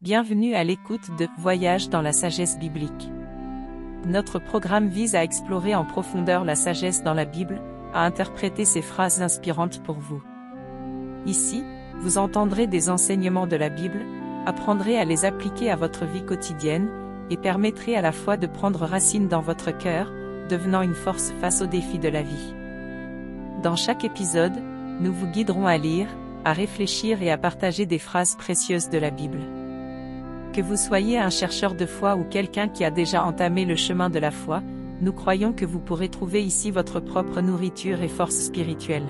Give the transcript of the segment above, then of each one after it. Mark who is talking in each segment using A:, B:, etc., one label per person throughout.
A: Bienvenue à l'écoute de Voyage dans la sagesse biblique. Notre programme vise à explorer en profondeur la sagesse dans la Bible, à interpréter ces phrases inspirantes pour vous. Ici, vous entendrez des enseignements de la Bible, apprendrez à les appliquer à votre vie quotidienne, et permettrez à la fois de prendre racine dans votre cœur, devenant une force face aux défis de la vie. Dans chaque épisode, nous vous guiderons à lire, à réfléchir et à partager des phrases précieuses de la Bible. Que vous soyez un chercheur de foi ou quelqu'un qui a déjà entamé le chemin de la foi, nous croyons que vous pourrez trouver ici votre propre nourriture et force spirituelle.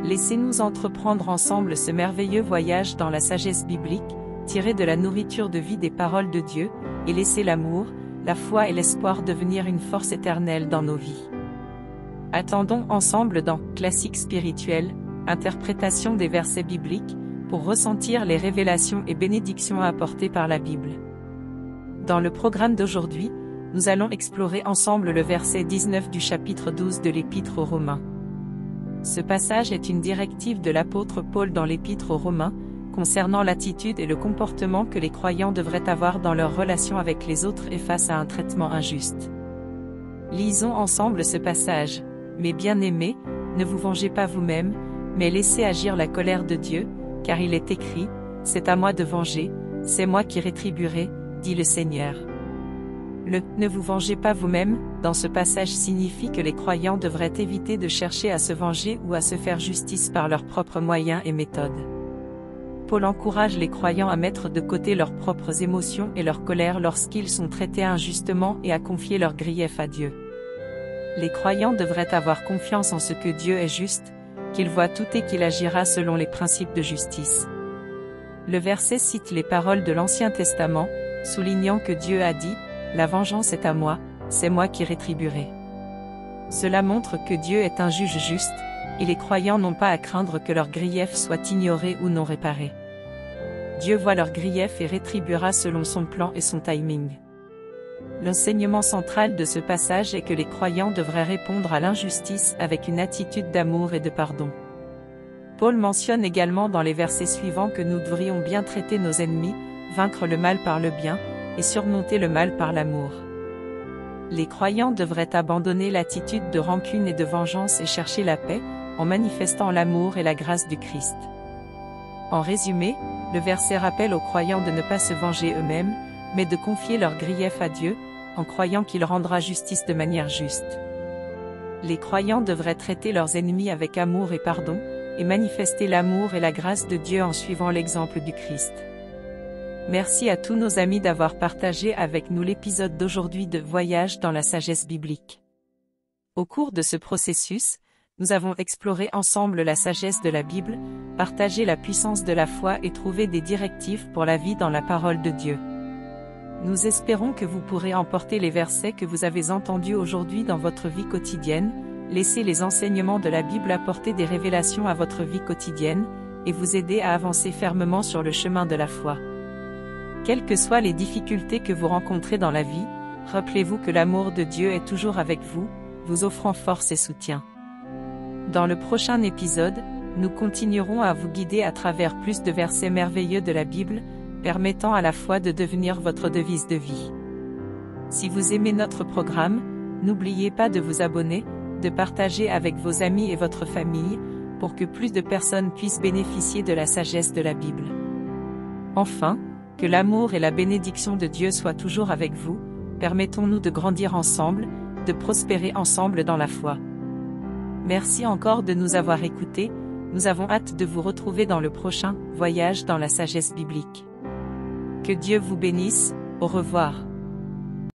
A: Laissez-nous entreprendre ensemble ce merveilleux voyage dans la sagesse biblique, tiré de la nourriture de vie des paroles de Dieu, et laissez l'amour, la foi et l'espoir devenir une force éternelle dans nos vies. Attendons ensemble dans Classique spirituel, interprétation des versets bibliques, pour ressentir les révélations et bénédictions apportées par la Bible. Dans le programme d'aujourd'hui, nous allons explorer ensemble le verset 19 du chapitre 12 de l'Épître aux Romains. Ce passage est une directive de l'apôtre Paul dans l'Épître aux Romains, concernant l'attitude et le comportement que les croyants devraient avoir dans leur relation avec les autres et face à un traitement injuste. Lisons ensemble ce passage. « Mes bien-aimés, ne vous vengez pas vous-même, mais laissez agir la colère de Dieu, car il est écrit, c'est à moi de venger, c'est moi qui rétribuerai, dit le Seigneur. » Le « ne vous vengez pas vous-même » dans ce passage signifie que les croyants devraient éviter de chercher à se venger ou à se faire justice par leurs propres moyens et méthodes. Paul encourage les croyants à mettre de côté leurs propres émotions et leur colère lorsqu'ils sont traités injustement et à confier leurs griefs à Dieu. Les croyants devraient avoir confiance en ce que Dieu est juste, qu'il voit tout et qu'il agira selon les principes de justice. Le verset cite les paroles de l'Ancien Testament, soulignant que Dieu a dit « La vengeance est à moi, c'est moi qui rétribuerai ». Cela montre que Dieu est un juge juste, et les croyants n'ont pas à craindre que leurs griefs soient ignorés ou non réparés. Dieu voit leurs griefs et rétribuera selon son plan et son timing. L'enseignement central de ce passage est que les croyants devraient répondre à l'injustice avec une attitude d'amour et de pardon. Paul mentionne également dans les versets suivants que nous devrions bien traiter nos ennemis, vaincre le mal par le bien, et surmonter le mal par l'amour. Les croyants devraient abandonner l'attitude de rancune et de vengeance et chercher la paix, en manifestant l'amour et la grâce du Christ. En résumé, le verset rappelle aux croyants de ne pas se venger eux-mêmes, mais de confier leurs griefs à Dieu, en croyant qu'il rendra justice de manière juste. Les croyants devraient traiter leurs ennemis avec amour et pardon, et manifester l'amour et la grâce de Dieu en suivant l'exemple du Christ. Merci à tous nos amis d'avoir partagé avec nous l'épisode d'aujourd'hui de Voyage dans la sagesse biblique. Au cours de ce processus, nous avons exploré ensemble la sagesse de la Bible, partagé la puissance de la foi et trouvé des directives pour la vie dans la parole de Dieu. Nous espérons que vous pourrez emporter les versets que vous avez entendus aujourd'hui dans votre vie quotidienne, laisser les enseignements de la Bible apporter des révélations à votre vie quotidienne, et vous aider à avancer fermement sur le chemin de la foi. Quelles que soient les difficultés que vous rencontrez dans la vie, rappelez-vous que l'amour de Dieu est toujours avec vous, vous offrant force et soutien. Dans le prochain épisode, nous continuerons à vous guider à travers plus de versets merveilleux de la Bible, permettant à la foi de devenir votre devise de vie. Si vous aimez notre programme, n'oubliez pas de vous abonner, de partager avec vos amis et votre famille, pour que plus de personnes puissent bénéficier de la sagesse de la Bible. Enfin, que l'amour et la bénédiction de Dieu soient toujours avec vous, permettons-nous de grandir ensemble, de prospérer ensemble dans la foi. Merci encore de nous avoir écoutés, nous avons hâte de vous retrouver dans le prochain Voyage dans la sagesse biblique. Que Dieu vous bénisse, au revoir.